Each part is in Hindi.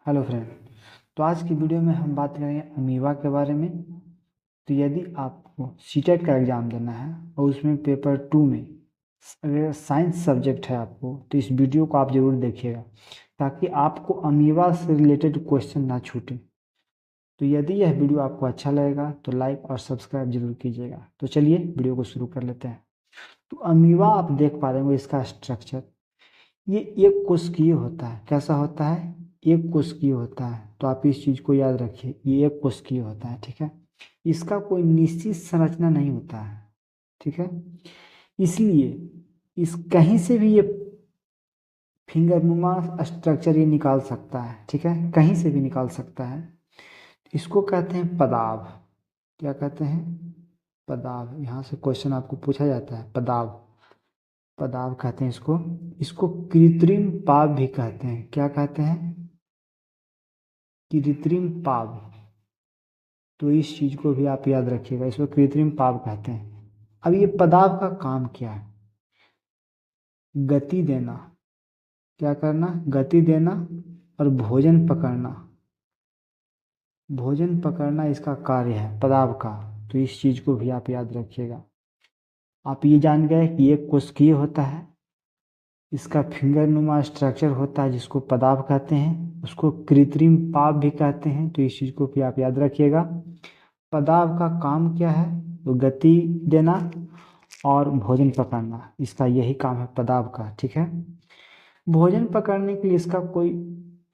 Hello friend. तो आज की वीडियो में हम बात करेंगे अमीबा के बारे में। तो यदि आपको सीटेट का एग्ज़ाम देना है और उसमें पेपर 2 में अगर साइंस सब्जेक्ट है आपको, तो इस वीडियो को आप ज़रूर देखिएगा ताकि आपको अमीबा से रिलेटेड क्वेश्चन ना छूटे। तो यदि यह वीडियो आपको अच्छा लगेगा तो लाइक और सब्सक्राइब जरूर कीजिएगा। तो चलिए वीडियो को शुरू कर लेते हैं। तो अमीबा आप देख पा रहे होंगे, इसका स्ट्रक्चर ये एक कोशिकीय होता है। कैसा होता है? एक कोशिकीय होता है। तो आप इस चीज को याद रखिए, ये एक कोशिकीय होता है, ठीक है। इसका कोई निश्चित संरचना नहीं होता है, ठीक है। इसलिए इस कहीं से भी ये फिंगरनुमा स्ट्रक्चर ये निकाल सकता है, ठीक है, कहीं से भी निकाल सकता है। इसको कहते हैं पदाव। क्या कहते हैं? पदाव। यहाँ से क्वेश्चन आपको पूछा जाता है, पदाव। पदाव कहते हैं इसको। इसको कृत्रिम पाव भी कहते हैं। क्या कहते हैं? कृत्रिम पाव। तो इस चीज को भी आप याद रखिएगा, इसको कृत्रिम पाव कहते हैं। अब ये पदाव का काम क्या है? गति देना। क्या करना? गति देना और भोजन पकड़ना। भोजन पकड़ना इसका कार्य है पदाव का। तो इस चीज को भी आप याद रखिएगा। आप ये जान गए कि एक कोशिकीय होता है, इसका फिंगरनुमा स्ट्रक्चर होता है जिसको पदाव कहते हैं, उसको कृत्रिम पाव भी कहते हैं। तो इस चीज को भी आप याद रखिएगा। पदाव का काम क्या है? तो गति देना और भोजन पकड़ना, इसका यही काम है पदाव का, ठीक है। भोजन पकड़ने के लिए इसका कोई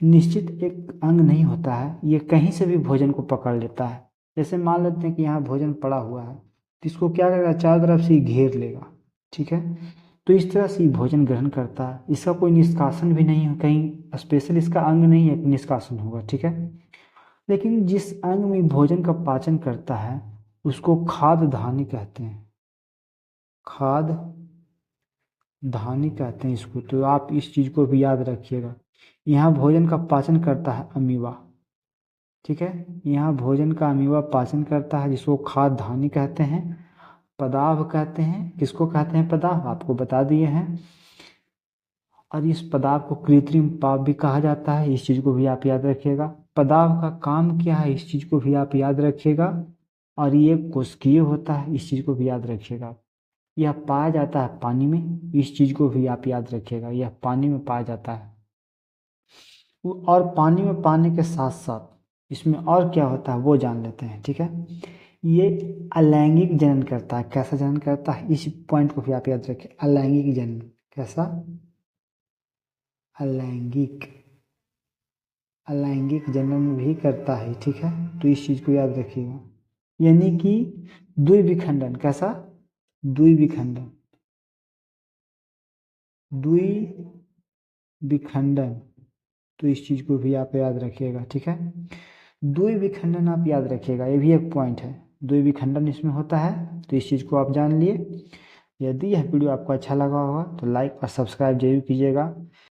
निश्चित एक अंग नहीं होता है, ये कहीं से भी भोजन को पकड़ लेता है। जैसे मान लेते हैं कि यहाँ भोजन पड़ा हुआ है, तो इसको क्या करेगा? चारों तरफ से घेर लेगा, ठीक है। तो इस तरह से भोजन ग्रहण करता है। इसका कोई निष्कासन भी नहीं है, कहीं स्पेशल इसका अंग नहीं है कि निष्कासन होगा, ठीक है। लेकिन जिस अंग में भोजन का पाचन करता है उसको खाद्य धानी कहते हैं। खाद्य धानी कहते हैं इसको। तो आप इस चीज को भी याद रखिएगा। यहाँ भोजन का पाचन करता है अमीबा, ठीक है। यहाँ भोजन का अमीबा पाचन करता है जिसको खाद्य धानी कहते हैं, पदाव कहते हैं। किसको कहते हैं? पदाव, आपको बता दिए हैं। और इस पदार्थ को कृत्रिम पाव भी कहा जाता है, इस चीज को भी आप याद रखिएगा। पदार्थ का काम क्या है, इस चीज को भी आप याद रखिएगा। और ये कोशिकीय होता है, इस चीज को भी याद रखिएगा। यह पाया जाता है पानी में, इस चीज को भी आप याद रखिएगा, यह पानी में पाया जाता है। और पानी में पाने के साथ साथ इसमें और क्या होता है वो जान लेते हैं, ठीक है। ये अलैंगिक जनन करता है। कैसा जनन करता है, इस पॉइंट को भी आप याद रखिए। अलैंगिक जनन। कैसा? अलैंगिक। अलैंगिक जनन भी करता है, ठीक है। तो इस चीज को याद रखिएगा। यानी कि द्विविखंडन। कैसा? द्विविखंडन। द्विविखंडन। तो इस चीज को भी आप याद रखिएगा, ठीक है। द्विविखंडन आप याद रखिएगा, ये भी एक पॉइंट है। द्विविखंडन इसमें होता है, तो इस चीज को आप जान लिए। यदि यह वीडियो आपको अच्छा लगा होगा तो लाइक और सब्सक्राइब जरूर कीजिएगा।